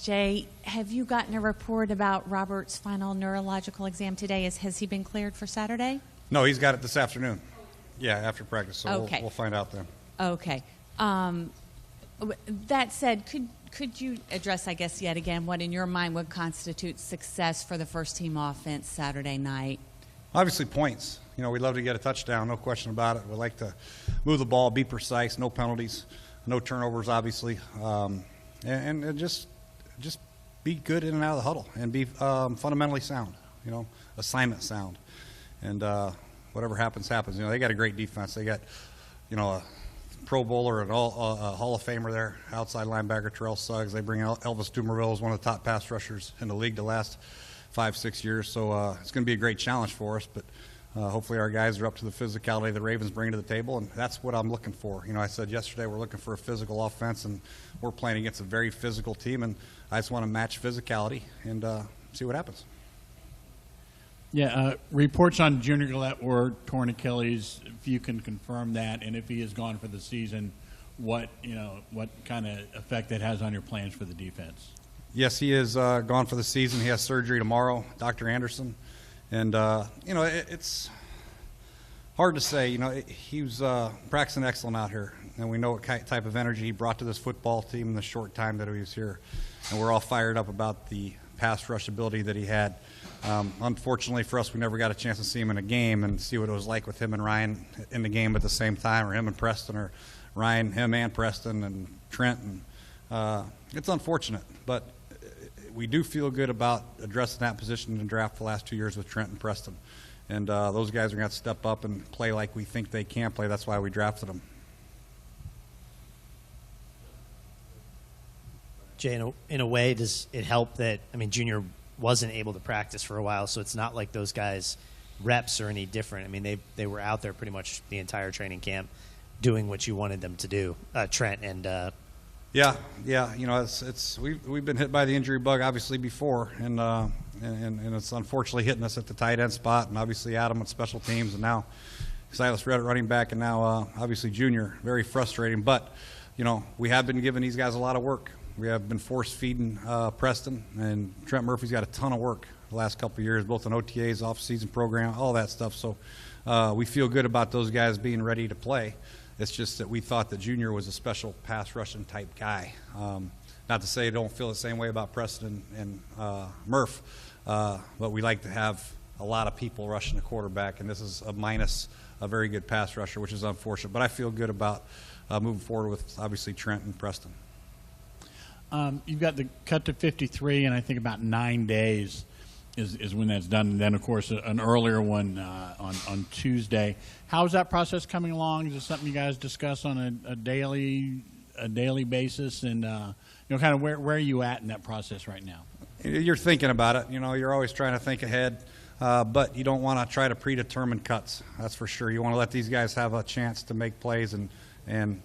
Jay, have you gotten a report about Robert's final neurological exam today? Has he been cleared for Saturday? No, he's got it this afternoon. Yeah, after practice, so Okay. we'll find out then. Okay. That said, could you address, I guess, yet again, what in your mind would constitute success for the first team offense Saturday night? Obviously, points. You know, we'd love to get a touchdown, no question about it. We'd like to move the ball, be precise, no penalties, no turnovers, obviously, and just be good in and out of the huddle and be fundamentally sound. You know, assignment sound, and whatever happens, happens. You know, they got a great defense. They got, you know, a Pro Bowler and a Hall of Famer there, outside linebacker Terrell Suggs. They bring Elvis Dumervil as one of the top pass rushers in the league the last 5-6 years. So it's going to be a great challenge for us. But hopefully our guys are up to the physicality the Ravens bring to the table, and that's what I'm looking for. You know, I said yesterday we're looking for a physical offense, and we're playing against a very physical team, and I just want to match physicality and see what happens. Yeah, reports on Junior Gillette were torn Achilles. If you can confirm that, and if he is gone for the season, what kind of effect that has on your plans for the defense? Yes, he is gone for the season. He has surgery tomorrow, Dr. Anderson, and it's hard to say. You know, he was practicing excellent out here, and we know what type of energy he brought to this football team in the short time that he was here, and we're all fired up about the pass rush ability that he had. Unfortunately for us, we never got a chance to see him in a game and see what it was like with him and Ryan in the game at the same time, or him and Preston, or him and Preston and Trent. And it's unfortunate, but we do feel good about addressing that position in the draft the last 2 years with Trent and Preston. And those guys are going to have to step up and play like we think they can play. That's why we drafted them. Jay, in a way, does it help that, I mean, Junior wasn't able to practice for a while, so it's not like those guys' reps are any different. I mean, they were out there pretty much the entire training camp doing what you wanted them to do, Trent and Yeah, you know, we've been hit by the injury bug obviously before, and it's unfortunately hitting us at the tight end spot, and obviously Adam at special teams, and now Silas Red at running back, and now obviously Junior. Very frustrating, but you know, we have been giving these guys a lot of work. We have been force-feeding Preston, and Trent Murphy's got a ton of work the last couple of years, both in OTAs, off-season program, all that stuff. So we feel good about those guys being ready to play. It's just that we thought that Junior was a special pass rushing type guy. Not to say I don't feel the same way about Preston and Murph, but we like to have a lot of people rushing the quarterback, and this is a minus a very good pass rusher, which is unfortunate. But I feel good about moving forward with obviously Trent and Preston. You've got the cut to 53, and I think about 9 days is when that's done. And then, of course, an earlier one on Tuesday. How is that process coming along? Is this something you guys discuss on a daily basis? And kind of where are you at in that process right now? You're thinking about it. You know, you're always trying to think ahead, but you don't want to try to predetermine cuts. That's for sure. You want to let these guys have a chance to make plays and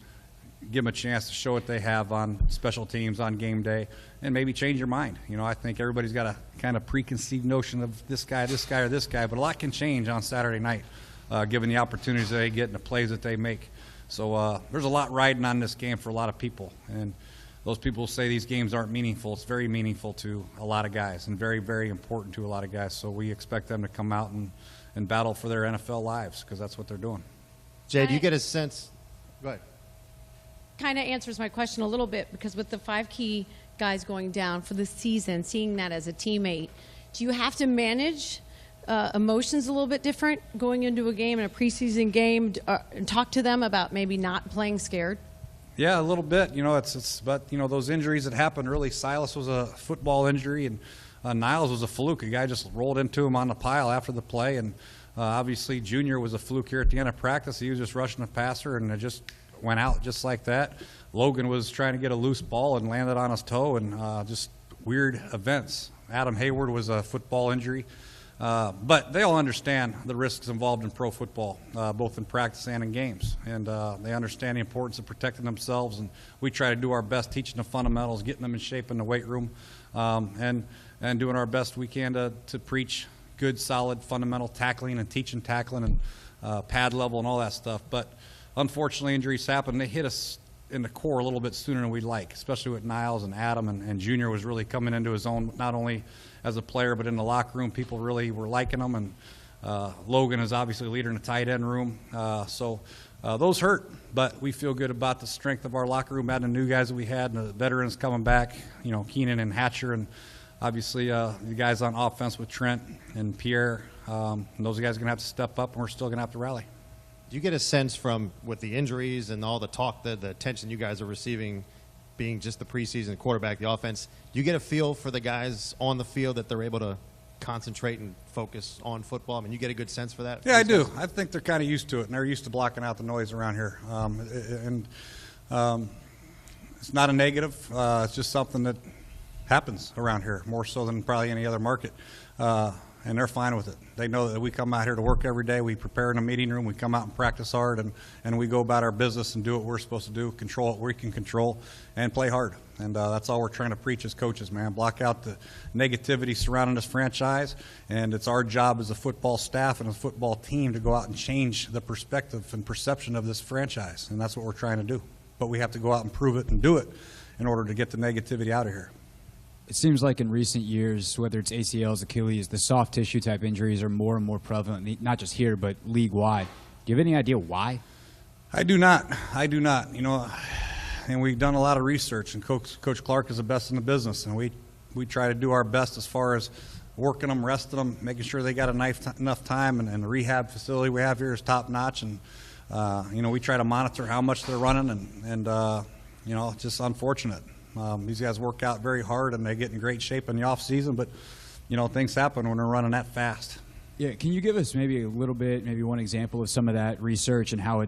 give them a chance to show what they have on special teams, on game day, and maybe change your mind. You know, I think everybody's got a kind of preconceived notion of this guy, or this guy, but a lot can change on Saturday night, given the opportunities they get and the plays that they make. So there's a lot riding on this game for a lot of people, and those people say these games aren't meaningful. It's very meaningful to a lot of guys and very, very important to a lot of guys. So we expect them to come out and battle for their NFL lives, because that's what they're doing. Jay, do you get a sense? Go ahead. Kind of answers my question a little bit, because with the 5 key guys going down for the season, seeing that as a teammate, do you have to manage emotions a little bit different going into a game, in a preseason game, and talk to them about maybe not playing scared? Yeah, a little bit. You know, but you know, those injuries that happened early. Silas was a football injury, and Niles was a fluke. A guy just rolled into him on the pile after the play, and obviously Junior was a fluke here at the end of practice. He was just rushing the passer, and it just went out just like that. Logan was trying to get a loose ball and landed on his toe, and just weird events. Adam Hayward was a football injury. But they all understand the risks involved in pro football, both in practice and in games. And they understand the importance of protecting themselves, and we try to do our best teaching the fundamentals, getting them in shape in the weight room, and doing our best we can to preach good, solid, fundamental tackling and teaching tackling and pad level and all that stuff. But unfortunately, injuries happen. They hit us in the core a little bit sooner than we'd like, especially with Niles and Adam, and Junior was really coming into his own, not only as a player but in the locker room. People really were liking him, and Logan is obviously a leader in the tight end room. So those hurt, but we feel good about the strength of our locker room, adding the new guys that we had, and the veterans coming back, Keenan and Hatcher, and obviously the guys on offense with Trent and Pierre. And those guys are going to have to step up, and we're still going to have to rally. Do you get a sense from, with the injuries and all the talk, the attention you guys are receiving, being just the preseason quarterback, the offense, do you get a feel for the guys on the field that they're able to concentrate and focus on football? I mean, you get a good sense for that? Yeah, I do. I think they're kind of used to it, and they're used to blocking out the noise around here. It's not a negative. It's just something that happens around here, more so than probably any other market. And they're fine with it. They know that we come out here to work every day. We prepare in a meeting room. We come out and practice hard, and we go about our business and do what we're supposed to do, control what we can control, and play hard. And that's all we're trying to preach as coaches, man. Block out the negativity surrounding this franchise, and it's our job as a football staff and a football team to go out and change the perspective and perception of this franchise, and that's what we're trying to do. But we have to go out and prove it and do it in order to get the negativity out of here. It seems like in recent years, whether it's ACLs, Achilles, the soft tissue type injuries are more and more prevalent, not just here, but league-wide. Do you have any idea why? I do not. And we've done a lot of research, and Coach Clark is the best in the business, and we try to do our best as far as working them, resting them, making sure they got enough time, and the rehab facility we have here is top-notch, and we try to monitor how much they're running, and it's just unfortunate. These guys work out very hard, and they get in great shape in the off season, but things happen when they're running that fast. Yeah, can you give us maybe a little bit, maybe one example of some of that research and how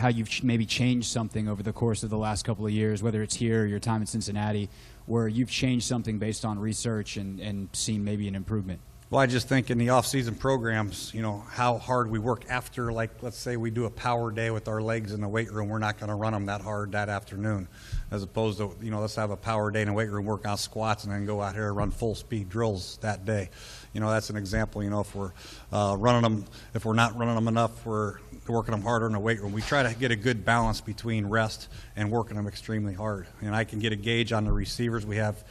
you've maybe changed something over the course of the last couple of years, whether it's here or your time in Cincinnati, where you've changed something based on research and seen maybe an improvement? Well, I just think in the off-season programs, how hard we work after, like, let's say we do a power day with our legs in the weight room. We're not going to run them that hard that afternoon, as opposed to, let's have a power day in the weight room, work on squats, and then go out here and run full-speed drills that day. That's an example. If we're running them, if we're not running them enough, we're working them harder in the weight room. We try to get a good balance between rest and working them extremely hard. And I can get a gauge on the receivers. We have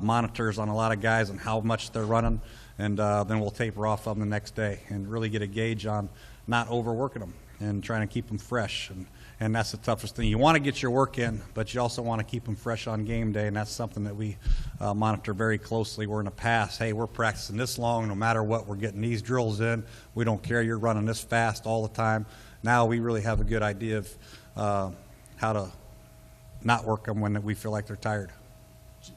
monitors on a lot of guys on how much they're running. And then we'll taper off of them the next day and really get a gauge on not overworking them and trying to keep them fresh. And that's the toughest thing. You want to get your work in, but you also want to keep them fresh on game day, and that's something that we monitor very closely. We're in the past, hey, we're practicing this long, no matter what, we're getting these drills in. We don't care, you're running this fast all the time. Now we really have a good idea of how to not work them when we feel like they're tired.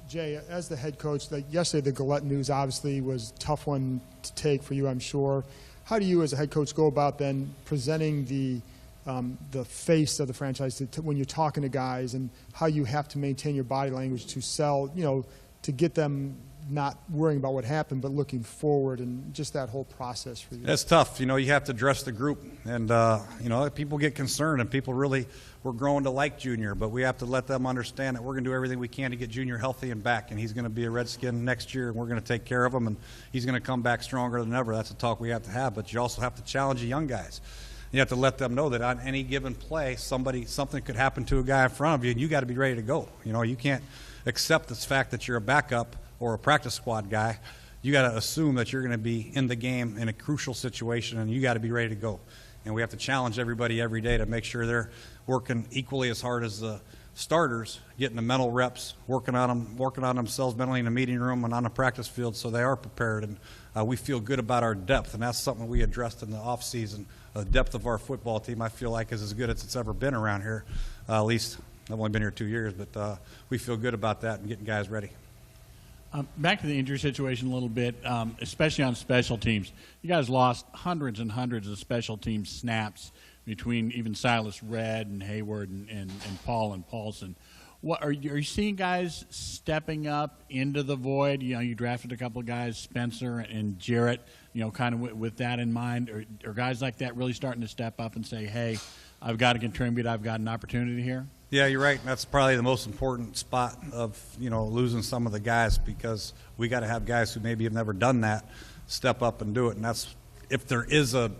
Jay, as the head coach, yesterday the Gillette news obviously was a tough one to take for you, I'm sure. How do you, as a head coach, go about then presenting the face of the franchise when you're talking to guys, and how you have to maintain your body language to sell, to get them not worrying about what happened, but looking forward, and just that whole process for you? That's tough. You have to address the group, and people get concerned, and people really, we're growing to like Junior, but we have to let them understand that we're going to do everything we can to get Junior healthy and back, and he's going to be a Redskin next year, and we're going to take care of him, and he's going to come back stronger than ever. That's a talk we have to have, but you also have to challenge the young guys. You have to let them know that on any given play, something could happen to a guy in front of you, and you got to be ready to go. You can't accept this fact that you're a backup or a practice squad guy. You got to assume that you're going to be in the game in a crucial situation, and you got to be ready to go. And we have to challenge everybody every day to make sure they're working equally as hard as the starters, getting the mental reps, working on themselves mentally in the meeting room and on the practice field, so they are prepared. And we feel good about our depth, and that's something we addressed in the off season. The depth of our football team, I feel like, is as good as it's ever been around here. At least I've only been here 2 years, but we feel good about that and getting guys ready. Back to the injury situation a little bit, especially on special teams. You guys lost hundreds and hundreds of special team snaps between even Silas Redd and Hayward and Paul and Paulson. What are you seeing guys stepping up into the void? You drafted a couple of guys, Spencer and Jarrett, kind of with that in mind. Are guys like that really starting to step up and say, hey, I've got to contribute, I've got an opportunity here? Yeah, you're right. That's probably the most important spot of, losing some of the guys, because we got to have guys who maybe have never done that step up and do it. And that's, if there is a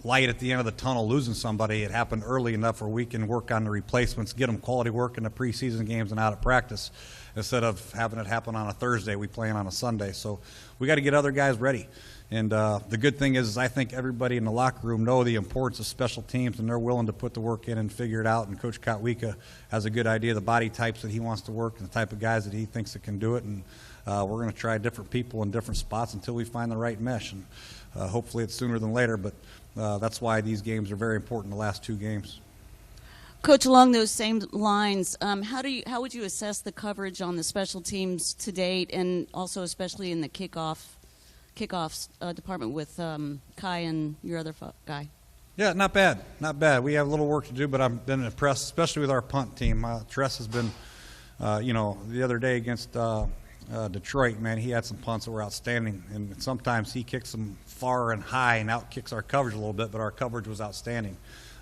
light at the end of the tunnel losing somebody. It happened early enough where we can work on the replacements, get them quality work in the preseason games and out of practice, instead of having it happen on a Thursday. We playing on a Sunday. So we got to get other guys ready. And the good thing is I think everybody in the locker room know the importance of special teams, and they're willing to put the work in and figure it out. And Coach Kotwika has a good idea of the body types that he wants to work and the type of guys that he thinks that can do it. And we're going to try different people in different spots until we find the right mesh. And hopefully it's sooner than later, but that's why these games are very important, the last 2 games. Coach, along those same lines, how would you assess the coverage on the special teams to date, and also especially in the kickoffs department with Kai and your other guy? Yeah, not bad. Not bad. We have a little work to do, but I've been impressed, especially with our punt team. Tress has been, the other day against Detroit, man, he had some punts that were outstanding, and sometimes he kicks them far and high and out-kicks our coverage a little bit, but our coverage was outstanding.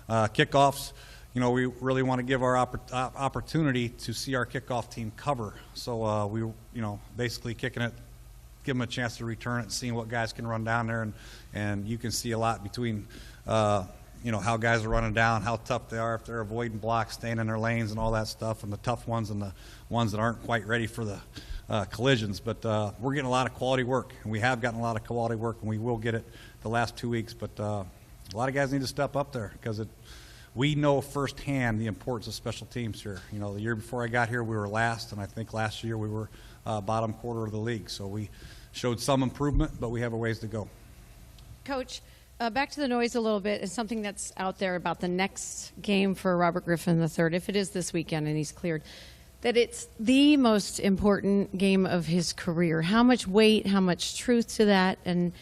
Kickoffs, we really want to give our opportunity to see our kickoff team cover. So we, basically kicking it, give them a chance to return it and seeing what guys can run down there, and you can see a lot between how guys are running down, how tough they are, if they're avoiding blocks, staying in their lanes and all that stuff, and the tough ones and the ones that aren't quite ready for the collisions. But we're getting a lot of quality work, and we have gotten a lot of quality work, and we will get it the last 2 weeks. But a lot of guys need to step up there, because we know firsthand the importance of special teams here. The year before I got here, we were last, and I think last year we were bottom quarter of the league. So we showed some improvement, but we have a ways to go. Coach, back to the noise a little bit, and something that's out there about the next game for Robert Griffin III, if it is this weekend and he's cleared, that it's the most important game of his career. How much weight, how much truth to that, and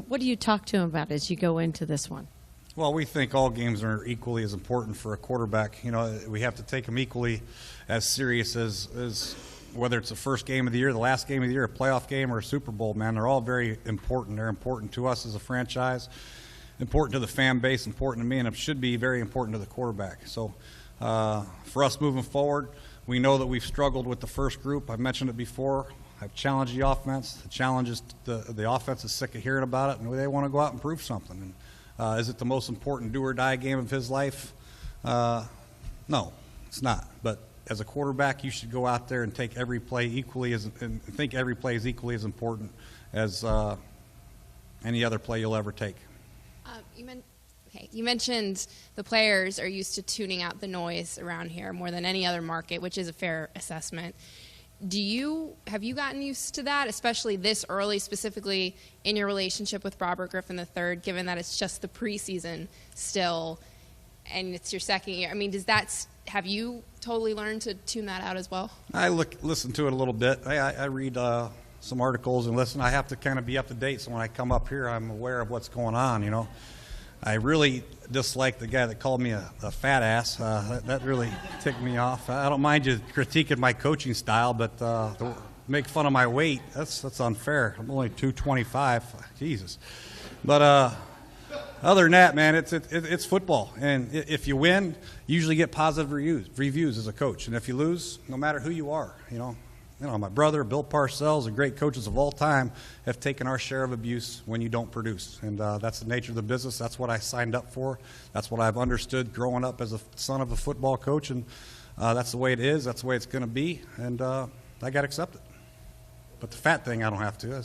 what do you talk to him about as you go into this one? Well, we think all games are equally as important for a quarterback. We have to take them equally as serious as whether it's the first game of the year, the last game of the year, a playoff game, or a Super Bowl, man. They're all very important. They're important to us as a franchise, important to the fan base, important to me, and it should be very important to the quarterback. So for us moving forward, we know that we've struggled with the first group. I've mentioned it before. I've challenged the offense. The challenge is the offense is sick of hearing about it, and they want to go out and prove something. And is it the most important do-or-die game of his life? No, it's not. But as a quarterback, you should go out there and take every play equally and think every play is equally as important as any other play you'll ever take. You mentioned the players are used to tuning out the noise around here more than any other market, which is a fair assessment. Have you gotten used to that, especially this early, specifically in your relationship with Robert Griffin III, given that it's just the preseason still, and it's your second year? I mean, have you totally learned to tune that out as well? I listen to it a little bit. I read some articles and listen. I have to kind of be up to date, so when I come up here, I'm aware of what's going on. I really dislike the guy that called me a fat ass. That really ticked me off. I don't mind you critiquing my coaching style, but make fun of my weight, that's unfair. I'm only 225. Jesus. But other than that, man, it's football. And if you win, you usually get positive reviews as a coach. And if you lose, no matter who you are, my brother, Bill Parcells, the great coaches of all time, have taken our share of abuse when you don't produce. And that's the nature of the business. That's what I signed up for. That's what I've understood growing up as a son of a football coach. And that's the way it is. That's the way it's going to be. And I got to accept it. But the fat thing, I don't have to.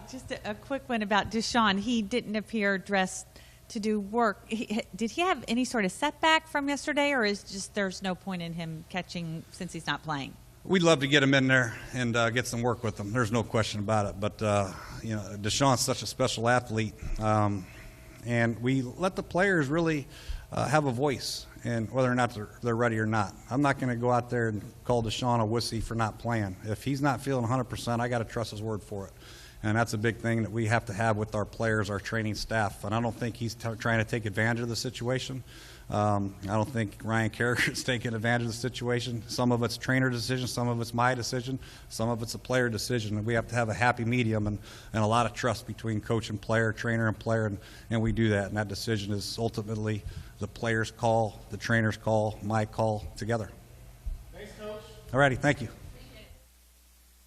Just a quick one about DeSean. He didn't appear dressed to do work. Did he have any sort of setback from yesterday, or is just there's no point in him catching since he's not playing? We'd love to get him in there and get some work with him. There's no question about it. But DeSean's such a special athlete, and we let the players really have a voice, and whether or not they're ready or not. I'm not going to go out there and call DeSean a wussy for not playing. If he's not feeling 100%, I got to trust his word for it. And that's a big thing that we have to have with our players, our training staff. And I don't think he's trying to take advantage of the situation. I don't think Ryan Carragher's taking advantage of the situation. Some of it's trainer decision, some of it's my decision, some of it's a player decision. And we have to have a happy medium and a lot of trust between coach and player, trainer and player, and we do that. And that decision is ultimately the player's call, the trainer's call, my call together. Thanks, Coach. All righty, thank you.